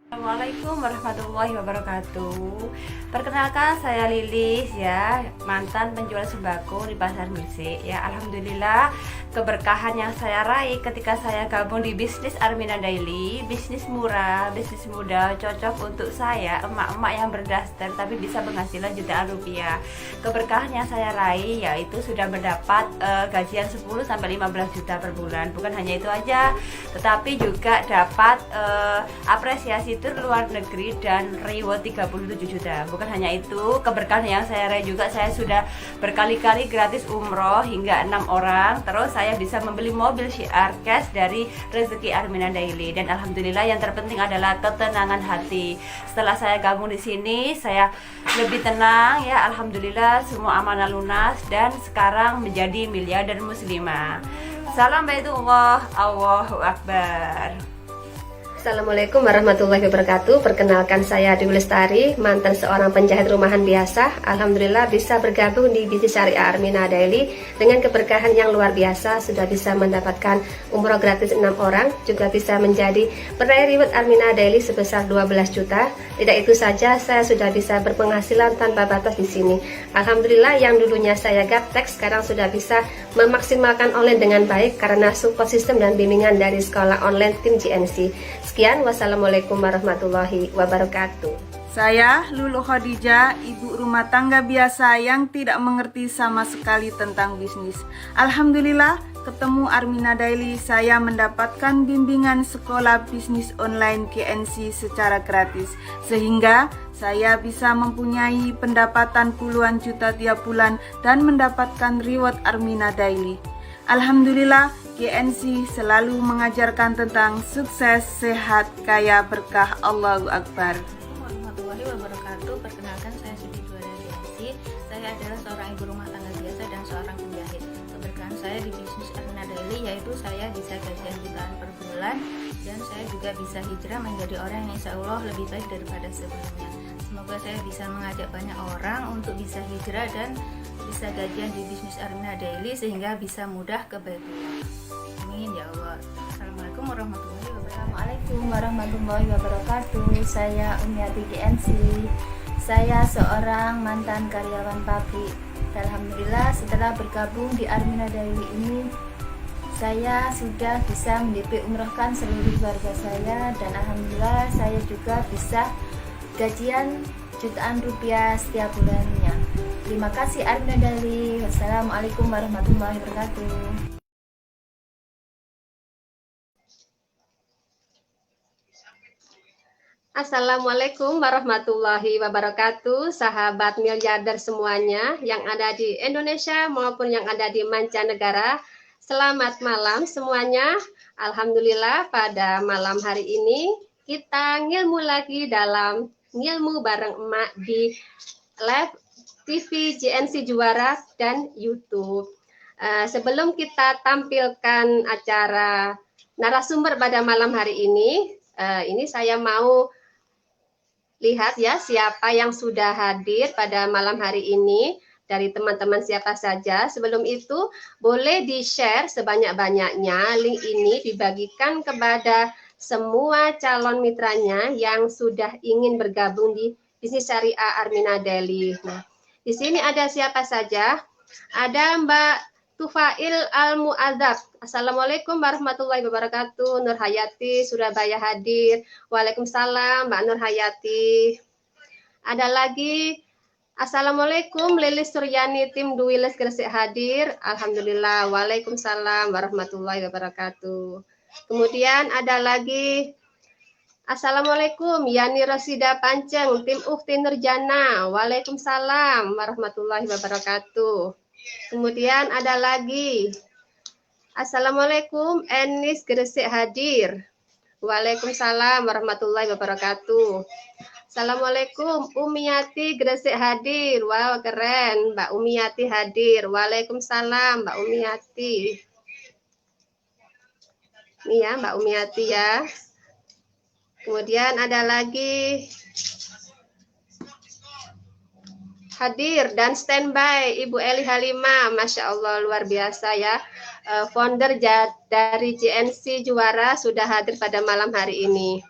Assalamualaikum warahmatullahi wabarakatuh. Perkenalkan saya Lilis ya, mantan penjual sembako di Pasar Gresik ya. Alhamdulillah keberkahan yang saya raih ketika saya gabung di bisnis Armina Daily, bisnis murah, bisnis mudah, cocok untuk saya, emak-emak yang berdaster tapi bisa penghasilan jutaan rupiah. Keberkahan yang saya raih yaitu sudah mendapat gajian 10 sampai 15 juta per bulan. Bukan hanya itu aja, tetapi juga dapat apresiasi tur luar negeri dan reward 37 juta. Bukan hanya itu, keberkahan yang saya raih juga, saya sudah berkali-kali gratis umroh hingga 6 orang. Terus saya bisa membeli mobil syiar cash dari rezeki Armina Daily, dan alhamdulillah yang terpenting adalah ketenangan hati. Setelah saya gabung di sini, saya lebih tenang ya, alhamdulillah semua amanah lunas dan sekarang menjadi miliarder muslimah. Salam Baitullah, Allahu Akbar. Assalamualaikum warahmatullahi wabarakatuh. Perkenalkan saya Dewi Lestari, mantan seorang penjahit rumahan biasa. Alhamdulillah bisa bergabung di bisnis syariah Armina Daily dengan keberkahan yang luar biasa. Sudah bisa mendapatkan umroh gratis 6 orang, juga bisa menjadi peraih reward Armina Daily sebesar 12 juta. Tidak itu saja, saya sudah bisa berpenghasilan tanpa batas di sini. Alhamdulillah yang dulunya saya gaptek sekarang sudah bisa memaksimalkan online dengan baik karena support sistem dan bimbingan dari sekolah online tim GNC. Sekian, wassalamualaikum warahmatullahi wabarakatuh. Saya Lulu Khadijah, ibu rumah tangga biasa yang tidak mengerti sama sekali tentang bisnis. Alhamdulillah, ketemu Armina Daily, saya mendapatkan bimbingan sekolah bisnis online GNC secara gratis. Sehingga saya bisa mempunyai pendapatan puluhan juta tiap bulan dan mendapatkan reward Armina Daily. Alhamdulillah, GNC selalu mengajarkan tentang sukses, sehat, kaya, berkah. Allahu Akbar. Warahmatullahi wabarakatuh. Perkenalkan, saya Siti Juara GNC. Saya adalah seorang ibu rumah tangga biasa dan seorang penjahit. Keberkahan saya di bisnis Armina Daily yaitu saya bisa gajian jutaan per bulan, dan saya juga bisa hijrah menjadi orang yang insya Allah lebih baik daripada sebelumnya. Semoga saya bisa mengajak banyak orang untuk bisa hijrah dan bisa gajian di bisnis Armina Daily sehingga bisa mudah ke Baitullah. Amin ya Allah. Assalamualaikum warahmatullahi wabarakatuh. Assalamualaikum warahmatullahi wabarakatuh. Saya Umiati GNC. Saya seorang mantan karyawan pabrik. Alhamdulillah setelah bergabung di Armina Daily ini, saya sudah bisa mendp umrohkan seluruh keluarga saya, dan alhamdulillah saya juga bisa gajian jutaan rupiah setiap bulannya. Terima kasih Armina Daily. Wassalamualaikum warahmatullahi wabarakatuh. Assalamualaikum warahmatullahi wabarakatuh, sahabat miliarder semuanya yang ada di Indonesia maupun yang ada di mancanegara. Selamat malam semuanya. Alhamdulillah pada malam hari ini kita ngilmu lagi dalam ngilmu bareng emak di live TV GNC Juara dan YouTube. Sebelum kita tampilkan acara narasumber pada malam hari ini saya mau lihat ya siapa yang sudah hadir pada malam hari ini dari teman-teman siapa saja. Sebelum itu boleh di-share sebanyak-banyaknya link ini, dibagikan kepada semua calon mitranya yang sudah ingin bergabung di bisnis syariah Armina Daily. Nah, di sini ada siapa saja? Ada Mbak Tufail Al-Mu'adzab. Assalamualaikum warahmatullahi wabarakatuh. Nur Hayati, Surabaya hadir. Waalaikumsalam Mbak Nur Hayati. Ada lagi, Assalamualaikum Lilis Suryani, tim Duwiles Gresik hadir. Alhamdulillah. Waalaikumsalam warahmatullahi wabarakatuh. Kemudian ada lagi, Assalamualaikum Yani Rosida Panceng, tim Ukti Nurjana. Waalaikumsalam warahmatullahi wabarakatuh. Kemudian ada lagi, Assalamualaikum Enis Gresik hadir. Waalaikumsalam warahmatullahi wabarakatuh. Assalamualaikum Umiyati Gresik hadir. Wow, keren, Mbak Umiyati hadir. Waalaikumsalam Mbak Umiyati. Ini ya Mbak Umiyati ya. Kemudian ada lagi hadir dan standby Ibu Eli Halimah, Masya Allah luar biasa ya. Founder dari GNC Juara sudah hadir pada malam hari ini.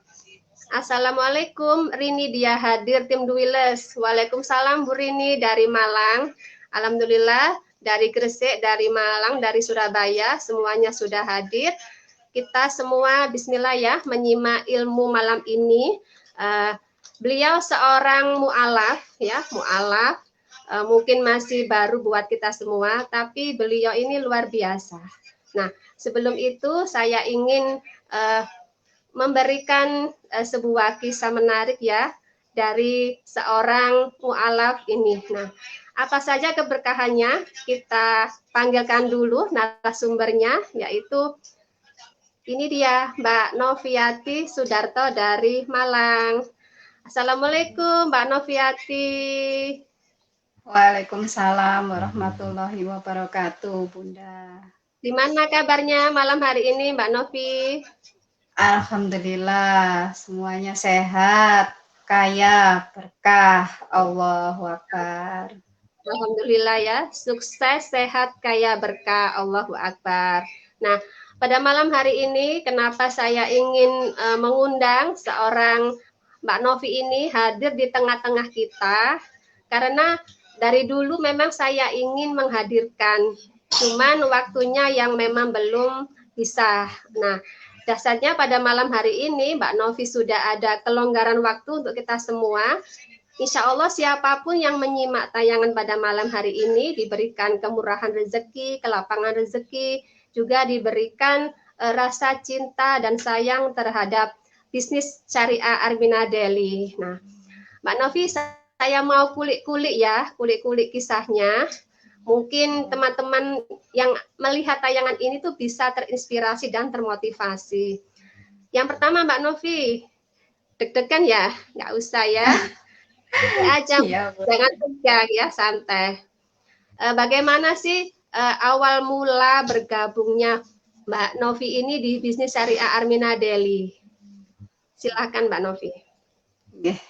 Assalamualaikum, Rini dia hadir tim Duiles. Waalaikumsalam Bu Rini dari Malang. Alhamdulillah dari Gresik, dari Malang, dari Surabaya semuanya sudah hadir. Kita semua bismillah ya menyimak ilmu malam ini. Beliau seorang mu'alaf ya, mu'alaf. Mungkin masih baru buat kita semua, tapi beliau ini luar biasa. Nah, sebelum itu saya ingin memberikan sebuah kisah menarik ya dari seorang mu'alaf ini. Nah, apa saja keberkahannya? Kita panggilkan dulu narasumbernya, yaitu ini dia Mbak Noviati Sudarto dari Malang. Assalamualaikum Mbak Noviati. Waalaikumsalam warahmatullahi wabarakatuh, Bunda. Gimana kabarnya malam hari ini Mbak Novi? Alhamdulillah, semuanya sehat, kaya, berkah, Allahu Akbar. Alhamdulillah ya, sukses, sehat, kaya, berkah, Allahu Akbar. Nah, pada malam hari ini kenapa saya ingin mengundang seorang Mbak Novi ini hadir di tengah-tengah kita, karena dari dulu memang saya ingin menghadirkan, cuman waktunya yang memang belum bisa. Nah, dasarnya pada malam hari ini Mbak Novi sudah ada kelonggaran waktu untuk kita semua. Insya Allah siapapun yang menyimak tayangan pada malam hari ini diberikan kemurahan rezeki, kelapangan rezeki, juga diberikan rasa cinta dan sayang terhadap bisnis syariah Armina Daily. Nah, Mbak Novi, saya mau kulik-kulik ya, kulik-kulik kisahnya. Mungkin teman-teman yang melihat tayangan ini tuh bisa terinspirasi dan termotivasi. Yang pertama Mbak Novi, deg-degan ya? Nggak usah ya. Aja, jangan tegang ya, santai. Bagaimana sih awal mula bergabungnya Mbak Novi ini di bisnis syariah Armina Daily? Silakan Mbak Novi.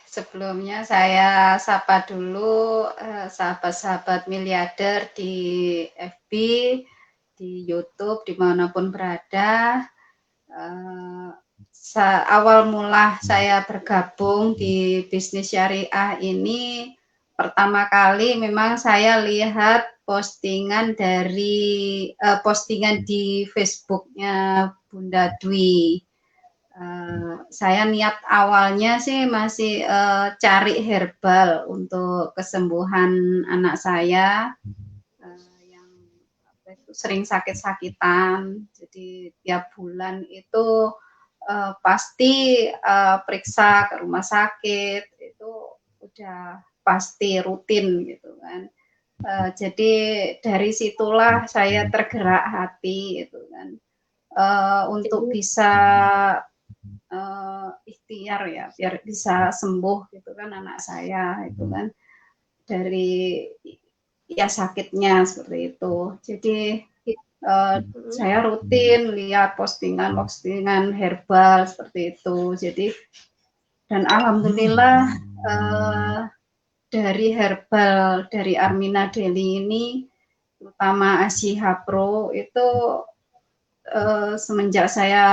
Sebelumnya saya sapa dulu sahabat-sahabat miliarder di FB, di YouTube, dimanapun berada. Awal mula saya bergabung di bisnis syariah ini, pertama kali memang saya lihat postingan di Facebooknya Bunda Dwi. Saya niat awalnya sih masih cari herbal untuk kesembuhan anak saya yang sering sakit-sakitan. Jadi tiap bulan itu pasti periksa ke rumah sakit, itu udah pasti rutin gitu kan. Jadi dari situlah saya tergerak hati gitu kan, untuk bisa ikhtiar ya, biar bisa sembuh gitu kan anak saya itu kan dari ya sakitnya seperti itu. Jadi saya rutin lihat postingan herbal seperti itu. Jadi dan alhamdulillah dari herbal dari Armina Daily ini, terutama Asiha Pro itu semenjak saya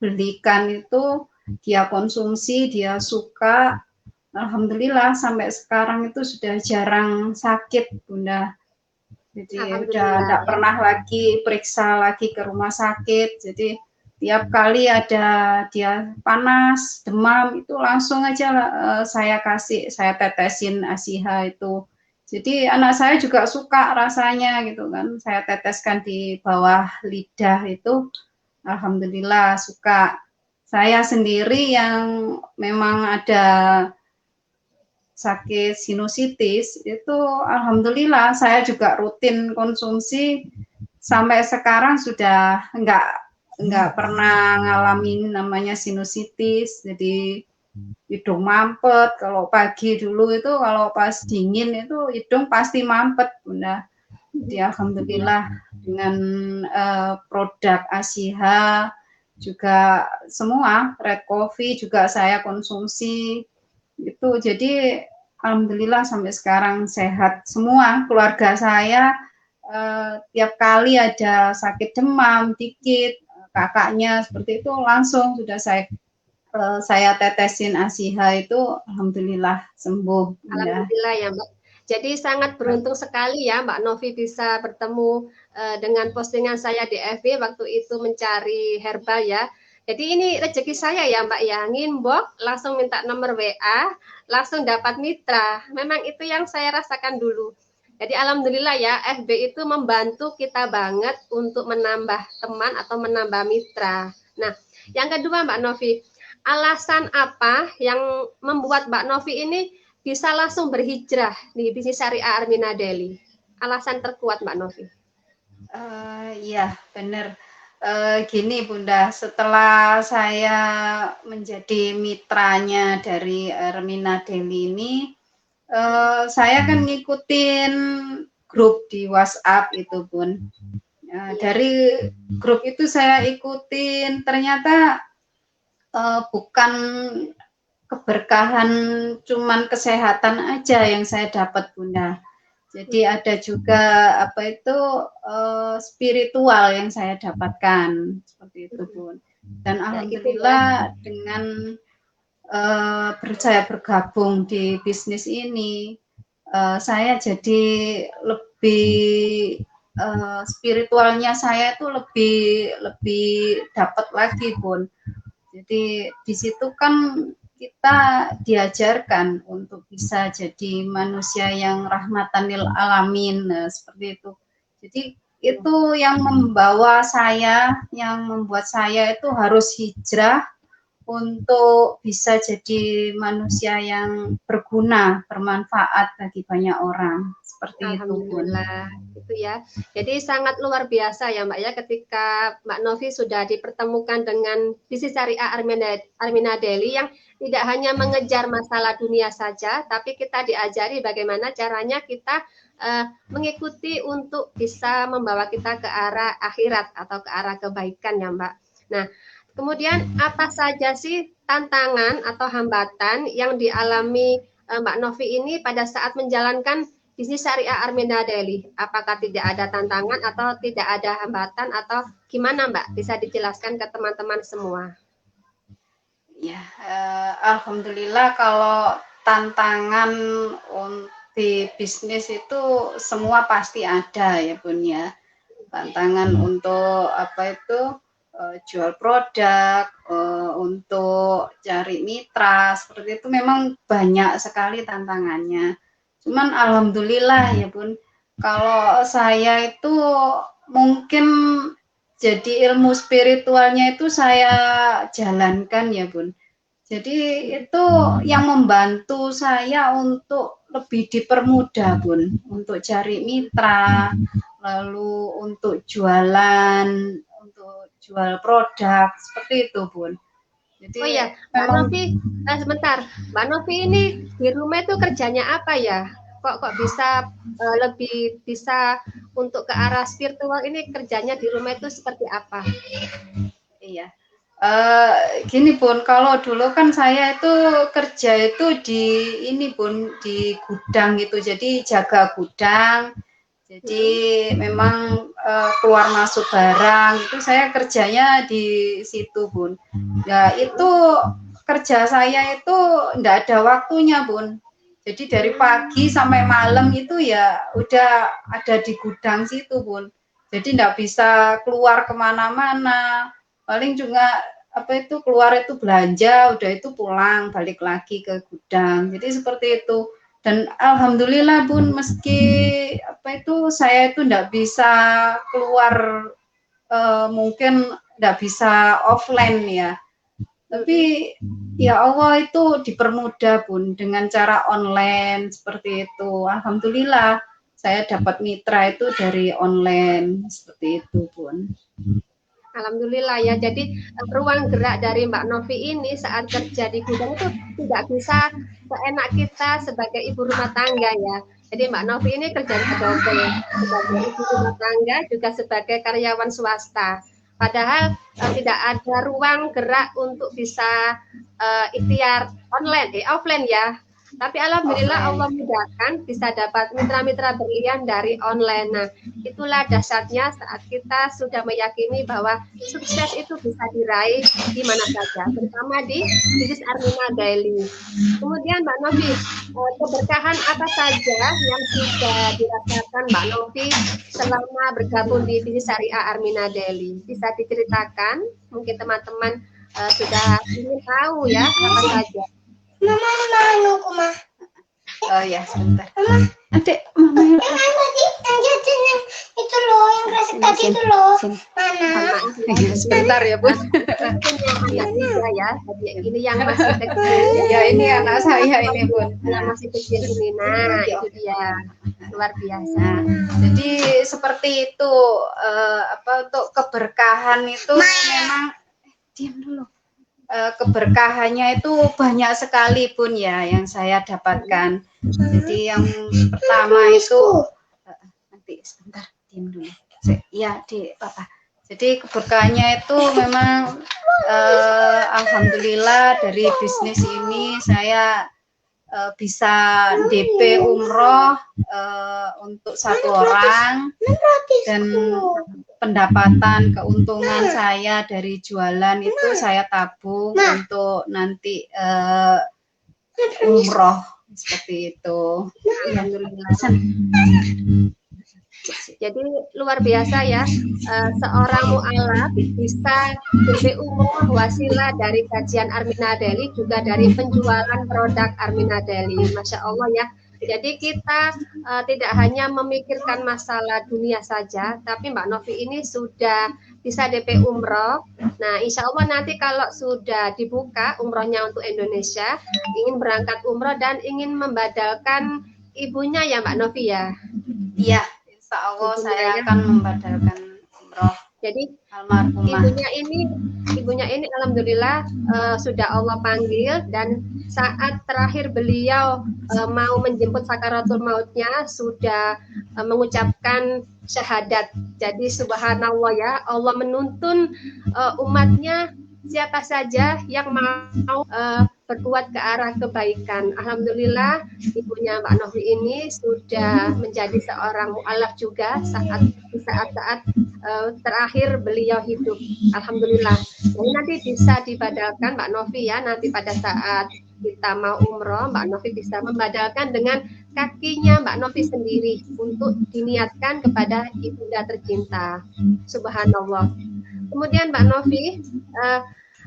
belikan itu, dia konsumsi, dia suka, alhamdulillah sampai sekarang itu sudah jarang sakit Bunda. Jadi udah tidak pernah lagi periksa lagi ke rumah sakit. Jadi tiap kali ada dia panas, demam, itu langsung aja saya tetesin Asiha itu. Jadi anak saya juga suka rasanya gitu kan. Saya teteskan di bawah lidah itu, alhamdulillah suka. Saya sendiri yang memang ada sakit sinusitis itu, alhamdulillah saya juga rutin konsumsi sampai sekarang sudah enggak pernah ngalamin namanya sinusitis. Jadi hidung mampet, kalau pagi dulu itu kalau pas dingin itu hidung pasti mampet Bunda. Jadi alhamdulillah dengan produk Asiha juga semua, Red Coffee juga saya konsumsi itu. Jadi alhamdulillah sampai sekarang sehat semua keluarga saya. Tiap kali ada sakit demam dikit, kakaknya seperti itu langsung sudah saya saya tetesin ASIHA itu alhamdulillah sembuh, Bunda. Alhamdulillah ya Mbak. Jadi sangat beruntung sekali ya Mbak Novi bisa bertemu dengan postingan saya di FB waktu itu mencari herbal ya. Jadi ini rezeki saya ya Mbak ya, nginbox langsung minta nomor WA, langsung dapat mitra. Memang itu yang saya rasakan dulu. Jadi alhamdulillah ya, FB itu membantu kita banget untuk menambah teman atau menambah mitra. Nah, yang kedua Mbak Novi, alasan apa yang membuat Mbak Novi ini bisa langsung berhijrah di bisnis syariah Armina Daily? Alasan terkuat Mbak Novi. Iya, benar. Gini Bunda, setelah saya menjadi mitranya dari Armina Daily ini, saya kan ngikutin grup di WhatsApp itu Bun. Dari grup itu saya ikutin, ternyata bukan keberkahan cuman kesehatan aja yang saya dapat Bunda. Jadi ada juga apa itu spiritual yang saya dapatkan seperti itu Bun. Dan alhamdulillah dengan saya bergabung di bisnis ini, saya jadi lebih spiritualnya saya itu lebih dapat lagi Bun. Jadi di situ kan kita diajarkan untuk bisa jadi manusia yang rahmatan lil alamin, seperti itu. Jadi itu yang membawa saya, yang membuat saya itu harus hijrah untuk bisa jadi manusia yang berguna, bermanfaat bagi banyak orang. Seperti itu Bun. Alhamdulillah, itu ya. Jadi sangat luar biasa ya Mbak ya, ketika Mbak Novi sudah dipertemukan dengan bisnis syariah Armina Daily yang tidak hanya mengejar masalah dunia saja, tapi kita diajari bagaimana caranya kita mengikuti untuk bisa membawa kita ke arah akhirat atau ke arah kebaikan ya Mbak. Nah, kemudian apa saja sih tantangan atau hambatan yang dialami Mbak Novi ini pada saat menjalankan bisnis syariah Armina Daily? Apakah tidak ada tantangan atau tidak ada hambatan atau gimana Mbak? Bisa dijelaskan ke teman-teman semua. Ya, alhamdulillah kalau tantangan di bisnis itu semua pasti ada ya Bun ya. Tantangan untuk apa itu jual produk, untuk cari mitra, seperti itu memang banyak sekali tantangannya. Cuman alhamdulillah ya Bun, kalau saya itu mungkin jadi ilmu spiritualnya itu saya jalankan ya Bun. Jadi itu yang membantu saya untuk lebih dipermudah Bun, untuk cari mitra, lalu untuk jualan, untuk jual produk, seperti itu Bun. Jadi, oh ya, Mbak Novi, sebentar, Mbak Novi ini di rumah itu kerjanya apa ya? Kok bisa lebih bisa untuk ke arah spiritual ini kerjanya di rumah itu seperti apa? Iya. Gini Bun, kalau dulu kan saya itu kerja itu di ini Bun, di gudang gitu, jadi jaga gudang, jadi memang keluar masuk barang itu saya kerjanya di situ Bun. Ya itu kerja saya itu enggak ada waktunya Bun, jadi dari pagi sampai malam itu ya udah ada di gudang situ Bun, jadi enggak bisa keluar kemana-mana. Paling juga apa itu keluar itu belanja, udah itu pulang balik lagi ke gudang. Jadi seperti itu. Dan alhamdulillah Bun, meski apa itu saya itu enggak bisa keluar, mungkin enggak bisa offline ya. Tapi ya Allah itu dipermudah Bun dengan cara online seperti itu. Alhamdulillah saya dapat mitra itu dari online seperti itu Bun. Alhamdulillah ya, jadi ruang gerak dari Mbak Novi ini saat kerja di gudang itu tidak bisa seenak kita sebagai ibu rumah tangga ya. Jadi Mbak Novi ini kerjanya double, sebagai ibu rumah tangga juga sebagai karyawan swasta. Padahal tidak ada ruang gerak untuk bisa ikhtiar offline ya. Tapi alhamdulillah Allah mudahkan bisa dapat mitra-mitra berlian dari online. Nah, itulah dahsyatnya saat kita sudah meyakini bahwa sukses itu bisa diraih di mana saja, terutama di bisnis Armina Daily. Kemudian Mbak Novi, keberkahan apa saja yang sudah dirasakan Mbak Novi selama bergabung di bisnis syariah Armina Daily? Bisa diceritakan? Mungkin teman-teman sudah ingin tahu ya apa saja. Oh ya, sebentar. Adik, mama yuk. Itu loh, yang kelas tadi itu loh. Mana? Sebentar ya, Bun. Anak tiga ya, ini yang masih kecil. Ya, ini anak saya ini, Bun. Yang masih kecil ini, nah itu dia luar biasa. Jadi seperti itu, untuk keberkahan itu memang diam dulu. Keberkahannya itu banyak sekali Bun ya yang saya dapatkan. Jadi yang pertama itu nanti sebentar diam dulu. Ya di Papa. Jadi keberkahannya itu memang alhamdulillah dari bisnis ini saya bisa DP umroh untuk 1 orang, dan pendapatan keuntungan saya dari jualan itu saya tabung untuk nanti umroh seperti itu. Alhamdulillah. Jadi luar biasa ya, seorang mu'alaf bisa DP umroh wasilah dari kajian Armina Daily, juga dari penjualan produk Armina Daily. Masya Allah ya. Jadi kita tidak hanya memikirkan masalah dunia saja, tapi Mbak Novi ini sudah bisa DP umroh. Nah, insya Allah nanti kalau sudah dibuka umrohnya untuk Indonesia, ingin berangkat umroh dan ingin membadalkan ibunya ya Mbak Novi ya. Iya, insya Allah saya akan membadalkan umroh. Jadi almarhumah. Ibunya ini alhamdulillah sudah Allah panggil, dan saat terakhir beliau mau menjemput sakaratul mautnya sudah mengucapkan syahadat. Jadi subhanallah ya, Allah menuntun umatnya siapa saja yang mau berbuat ke arah kebaikan. Alhamdulillah ibunya Mbak Novi ini sudah menjadi seorang mu'alaf juga saat-saat terakhir beliau hidup. Alhamdulillah. Jadi nanti bisa dibadalkan Mbak Novi ya, nanti pada saat kita mau umroh Mbak Novi bisa membadalkan dengan kakinya Mbak Novi sendiri untuk diniatkan kepada ibunda tercinta. Subhanallah. Kemudian Mbak Novi,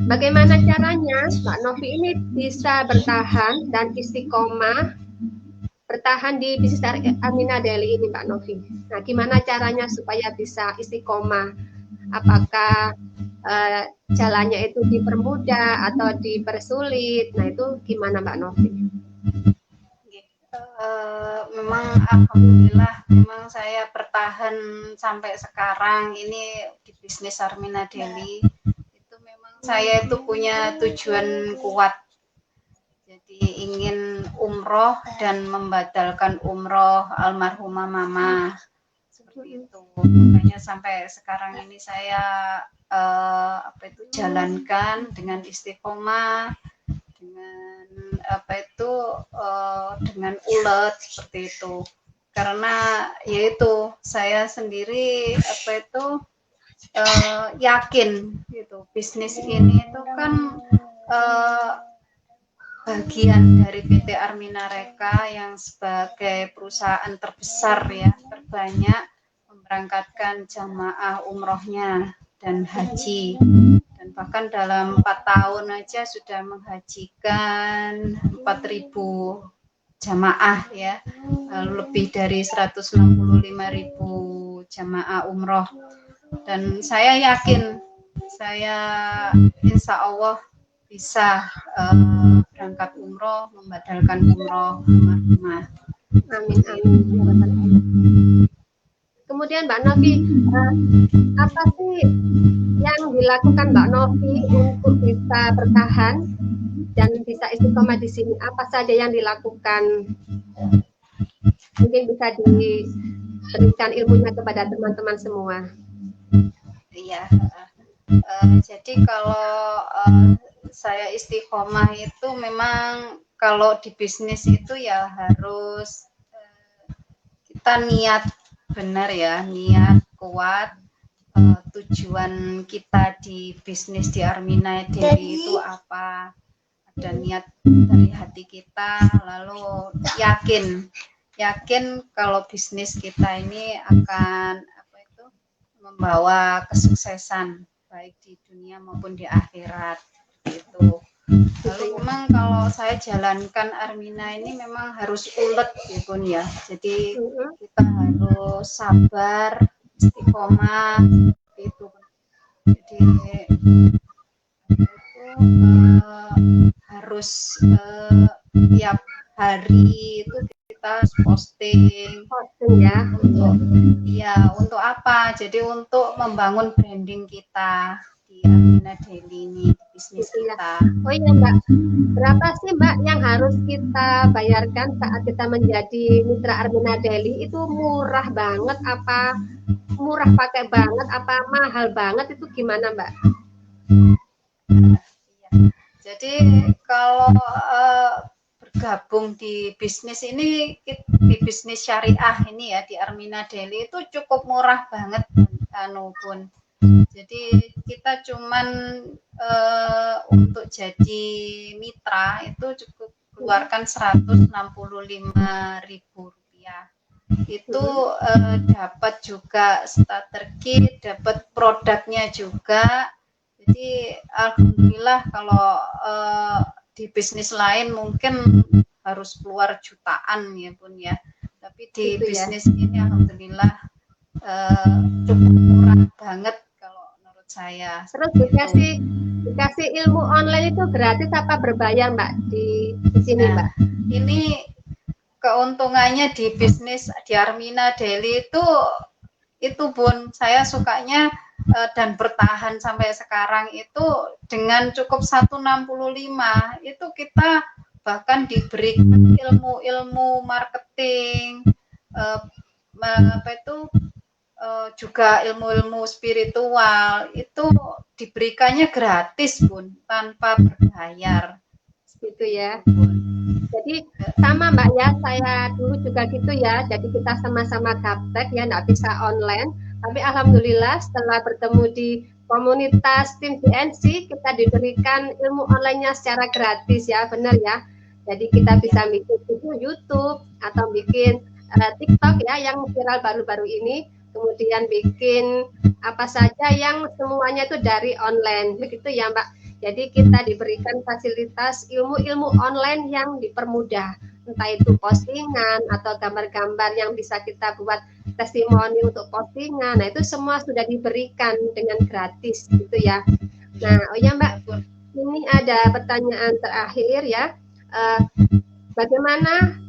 bagaimana caranya Mbak Novi ini bisa bertahan dan istiqomah bertahan di bisnis Armina Daily ini Mbak Novi? Nah, gimana caranya supaya bisa istiqomah? Apakah jalannya itu dipermudah atau dipersulit? Nah, itu gimana Mbak Novi? Memang alhamdulillah memang saya bertahan sampai sekarang ini di bisnis Armina Daily. Itu memang saya itu punya tujuan kuat, jadi ingin umroh dan membadalkan umroh almarhumah mama, seperti itu. Makanya sampai sekarang ini saya jalankan dengan istiqomah, dengan dengan ulet seperti itu. Karena yaitu saya sendiri yakin gitu, bisnis ini itu kan bagian dari PT Armina Reka yang sebagai perusahaan terbesar ya, terbanyak memberangkatkan jamaah umrohnya dan haji, dan bahkan dalam 4 tahun aja sudah menghajikan 4.000 jamaah ya, lalu lebih dari 165.000 jamaah umroh. Dan saya yakin, saya insya Allah bisa berangkat umroh, membadalkan umroh almarhumah. Amin, amin. Kemudian Mbak Novi, apa sih yang dilakukan Mbak Novi untuk bisa bertahan dan bisa istiqomah di sini? Apa saja yang dilakukan? Mungkin bisa diberikan ilmunya kepada teman-teman semua. Iya. Jadi kalau saya istiqomah itu memang kalau di bisnis itu ya harus kita niat benar ya, niat kuat. Tujuan kita di bisnis di Armina Daily itu apa, ada niat dari hati kita, lalu yakin kalau bisnis kita ini akan membawa kesuksesan baik di dunia maupun di akhirat gitu. Lalu memang kalau saya jalankan Armina ini memang harus ulet ya Bun ya, jadi kita harus sabar, istiqomah itu. Jadi harus tiap hari itu kita posting ya untuk apa? Jadi untuk membangun branding kita di Armina Daily ini, di bisnis kita. Oh iya Mbak, berapa sih Mbak yang harus kita bayarkan saat kita menjadi mitra Armina Daily? Itu murah banget apa murah pakai banget apa mahal banget, itu gimana Mbak? Jadi kalau bergabung di bisnis ini, di bisnis syariah ini ya, di Armina Daily itu cukup murah banget Bun. Jadi kita cuman untuk jadi mitra itu cukup keluarkan Rp165.000. Itu dapat juga starter kit, dapat produknya juga. Jadi alhamdulillah kalau di bisnis lain mungkin harus keluar jutaan ya Bun ya. Tapi di bisnis ini alhamdulillah cukup murah banget kalau menurut saya. Terus dikasih ilmu online itu gratis apa berbayar Mbak di sini Mbak? Ini keuntungannya di bisnis di Armina Daily itu Bun, saya sukanya dan bertahan sampai sekarang itu dengan cukup 165 itu kita bahkan diberikan ilmu marketing, juga ilmu spiritual itu diberikannya gratis Bun, tanpa berbayar gitu ya. Jadi sama Mbak ya, saya dulu juga gitu ya, jadi kita sama-sama gaptek ya, nggak bisa online. Tapi alhamdulillah setelah bertemu di komunitas tim GNC, kita diberikan ilmu online-nya secara gratis ya, benar ya. Jadi kita bisa bikin video YouTube atau bikin TikTok ya yang viral baru-baru ini, kemudian bikin apa saja yang semuanya itu dari online, begitu ya Mbak. Jadi kita diberikan fasilitas ilmu-ilmu online yang dipermudah, entah itu postingan atau gambar-gambar yang bisa kita buat testimoni untuk postingan. Nah itu semua sudah diberikan dengan gratis gitu ya. Nah oh ya Mbak, ini ada pertanyaan terakhir ya. Bagaimana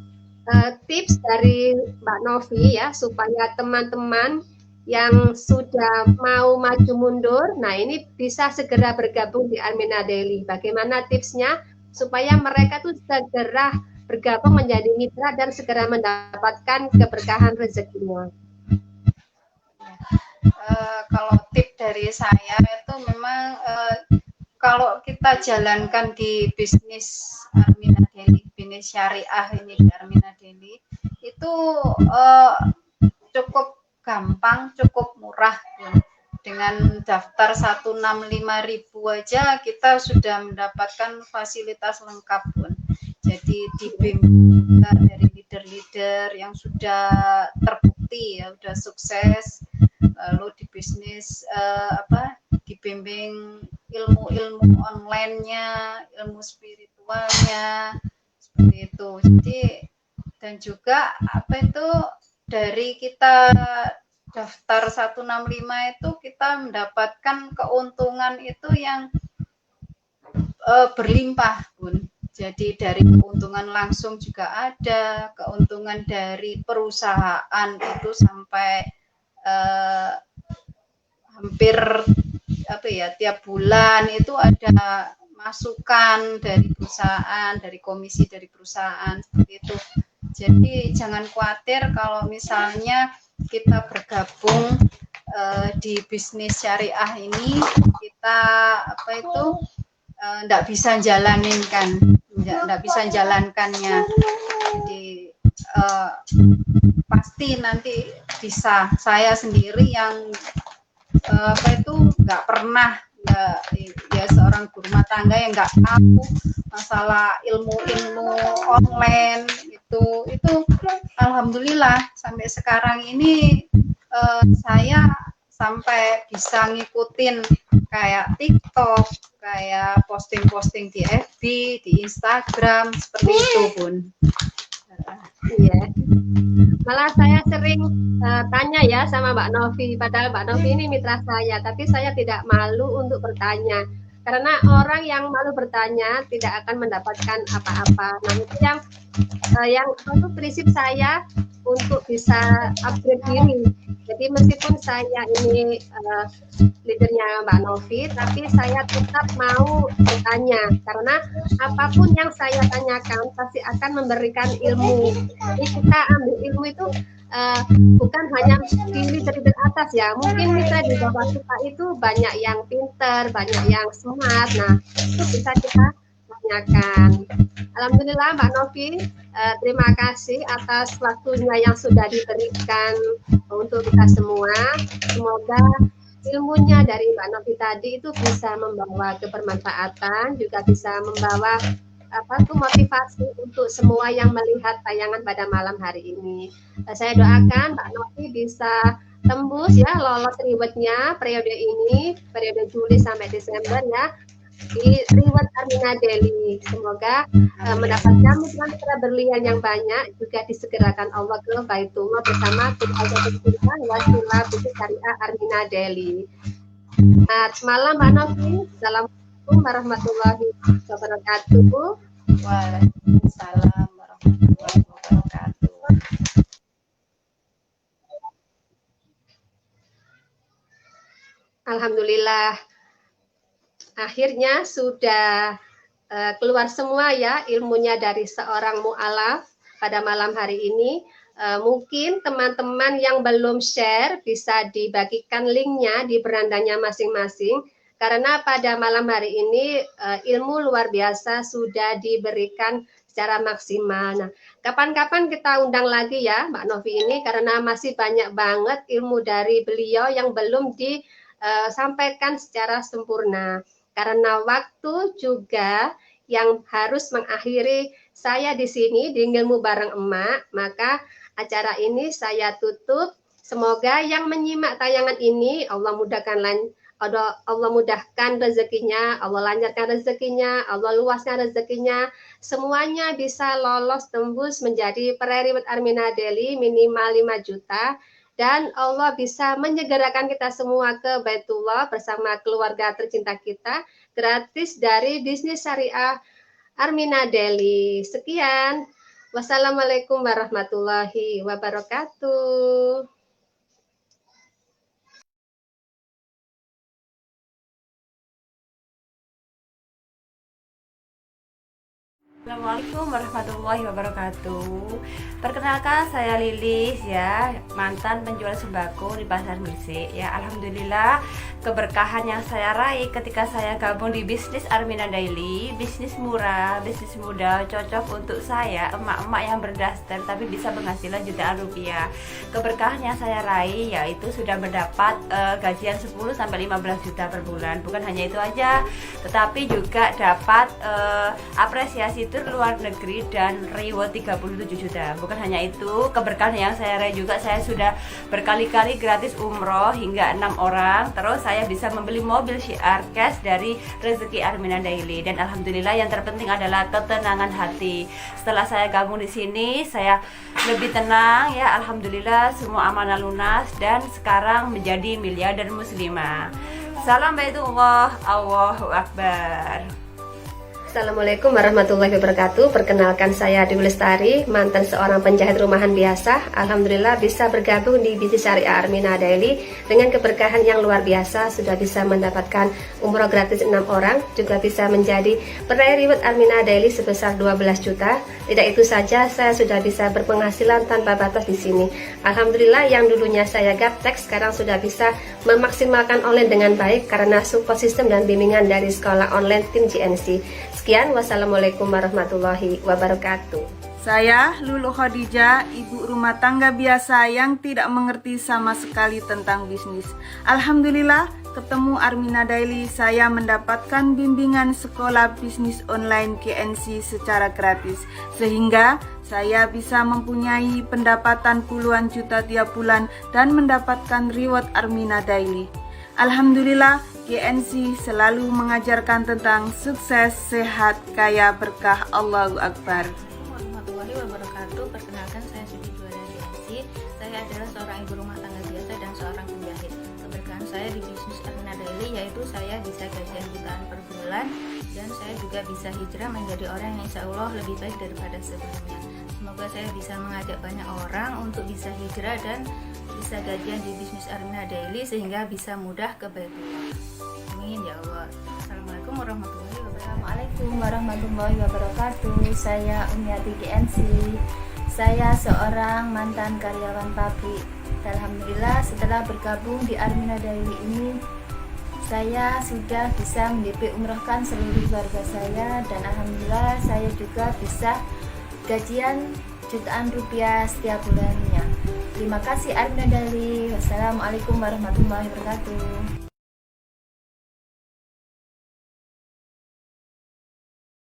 tips dari Mbak Novi ya supaya teman-teman yang sudah mau maju mundur, nah ini bisa segera bergabung di Armina Daily. Bagaimana tipsnya supaya mereka tuh segera bergabung menjadi mitra dan segera mendapatkan keberkahan rezekinya? Kalau tip dari saya itu memang kalau kita jalankan di bisnis Armina Daily, bisnis syariah ini di Armina Daily, itu cukup gampang, cukup murah Bun. Dengan daftar 165.000 aja kita sudah mendapatkan fasilitas lengkap Bun. Jadi dibimbing dari leader-leader yang sudah terbukti ya, sudah sukses. Lalu di bisnis dibimbing ilmu-ilmu online-nya, ilmu spiritualnya seperti itu. Jadi dan juga dari kita daftar 165 itu kita mendapatkan keuntungan itu yang berlimpah Bun. Jadi dari keuntungan langsung juga ada, keuntungan dari perusahaan itu sampai hampir tiap bulan itu ada masukan dari perusahaan, dari komisi dari perusahaan seperti itu. Jadi jangan khawatir kalau misalnya kita bergabung di bisnis syariah ini, kita nggak bisa jalanin kan, nggak bisa jalankannya. Jadi pasti nanti bisa. Saya sendiri yang nggak pernah, ya seorang ibu rumah tangga yang nggak tahu masalah ilmu-ilmu online itu alhamdulillah sampai sekarang ini saya sampai bisa ngikutin kayak TikTok, kayak posting-posting di FB, di Instagram, seperti itu Bun. Iya. Malah saya sering tanya ya sama Mbak Novi, padahal Mbak Novi ini mitra saya, tapi saya tidak malu untuk bertanya. Karena orang yang malu bertanya tidak akan mendapatkan apa-apa. Nah, itu yang itu prinsip saya untuk bisa upgrade diri. Jadi meskipun saya ini leadernya Mbak Novi, tapi saya tetap mau bertanya karena apapun yang saya tanyakan pasti akan memberikan ilmu. Jadi kita ambil ilmu itu bukan hanya di leader atas ya, mungkin kita di bawah kita itu banyak yang pinter, banyak yang smart. Nah, itu bisa kita tanyakan. Alhamdulillah Mbak Novi, terima kasih atas waktunya yang sudah diberikan untuk kita semua. Semoga ilmunya dari Mbak Novi tadi itu bisa membawa kebermanfaatan, juga bisa membawa motivasi untuk semua yang melihat tayangan pada malam hari ini. Saya doakan Mbak Novi bisa tembus ya, lolos rewardnya periode ini, periode Juli sampai Desember ya, di reward Armina Daily. Semoga mendapatkan mitra berlian yang banyak, juga disegerakan Allah ke Baitullah bersama wasilah bisnis syariah Armina Daily. Malam Mbak Novi, Assalamualaikum warahmatullahi wabarakatuh. Waalaikumsalam warahmatullahi wabarakatuh. Alhamdulillah, akhirnya sudah keluar semua ya ilmunya dari seorang mu'alaf pada malam hari ini. Mungkin teman-teman yang belum share bisa dibagikan linknya di berandanya masing-masing. Karena pada malam hari ini ilmu luar biasa sudah diberikan secara maksimal. Nah, kapan-kapan kita undang lagi ya Mbak Novi ini, karena masih banyak banget ilmu dari beliau yang belum disampaikan secara sempurna. Karena waktu juga yang harus mengakhiri saya di sini di Ilmu Bareng Emak, maka acara ini saya tutup. Semoga yang menyimak tayangan ini Allah mudahkan rezekinya, Allah lancarkan rezekinya, Allah luaskan rezekinya, semuanya bisa lolos tembus menjadi reward Armina Daily minimal 5 juta, dan Allah bisa menyegerakan kita semua ke Baitullah bersama keluarga tercinta kita, gratis dari bisnis syariah Armina Daily. Sekian, wassalamualaikum warahmatullahi wabarakatuh. Assalamualaikum warahmatullahi wabarakatuh. Perkenalkan saya Lilis ya, mantan penjual sembako di Pasar Gresik ya. Alhamdulillah keberkahan yang saya raih ketika saya gabung di bisnis Armina Daily, bisnis murah, bisnis mudah, cocok untuk saya, emak-emak yang berdaster tapi bisa penghasilan jutaan rupiah. Keberkahan yang saya raih yaitu sudah mendapat gajian 10 sampai 15 juta per bulan. Bukan hanya itu aja, tetapi juga dapat apresiasi luar negeri dan reward 37 juta. Bukan hanya itu, keberkahan yang saya raih juga, saya sudah berkali-kali gratis umroh hingga 6 orang. Terus saya bisa membeli mobil syiar cash dari rezeki Armina Daily, dan alhamdulillah yang terpenting adalah ketenangan hati. Setelah saya gabung di sini, saya lebih tenang ya, alhamdulillah semua amanah lunas dan sekarang menjadi miliarder muslimah. Salam Baitullah, Allahu Akbar. Assalamualaikum warahmatullahi wabarakatuh. Perkenalkan saya Dewi Lestari, mantan seorang penjahit rumahan biasa. Alhamdulillah bisa bergabung di bisnis syariah Armina Daily dengan keberkahan yang luar biasa. Sudah bisa mendapatkan umroh gratis 6 orang, juga bisa menjadi peraih reward Armina Daily sebesar 12 juta. Tidak itu saja, saya sudah bisa berpenghasilan tanpa batas di sini. Alhamdulillah, yang dulunya saya gaptek sekarang sudah bisa memaksimalkan online dengan baik karena support sistem dan bimbingan dari sekolah online tim GNC. Sekian, wassalamualaikum warahmatullahi wabarakatuh. Saya Lulu Khadijah, ibu rumah tangga biasa yang tidak mengerti sama sekali tentang bisnis. Alhamdulillah, ketemu Armina Daily, saya mendapatkan bimbingan sekolah bisnis online GNC secara gratis. Sehingga saya bisa mempunyai pendapatan puluhan juta tiap bulan dan mendapatkan reward Armina Daily. Alhamdulillah, GNC selalu mengajarkan tentang sukses, sehat, kaya, berkah. Allahu Akbar. Warahmatullahi wabarakatuh. Perkenalkan, saya Siti Juara GNC. Saya adalah seorang ibu rumah tangga biasa dan seorang penjahit. Keberkahan saya di bisnis Armina Daily yaitu saya bisa gajian jutaan per bulan dan saya juga bisa hijrah menjadi orang yang insya Allah lebih baik daripada sebelumnya. Semoga saya bisa mengajak banyak orang untuk bisa hijrah dan bisa gajian di bisnis Armina Daily sehingga bisa mudah ke Baitullah. Amin ya Allah. Assalamualaikum warahmatullahi wabarakatuh. Assalamualaikum warahmatullahi wabarakatuh. Saya Umiati GNC. Saya seorang mantan karyawan pabrik. Alhamdulillah, setelah bergabung di Armina Daily ini, saya sudah bisa mendp umrohkan seluruh keluarga saya dan alhamdulillah saya juga bisa gajian jutaan rupiah setiap bulannya. Terima kasih Armina Daily. Wassalamualaikum warahmatullahi wabarakatuh.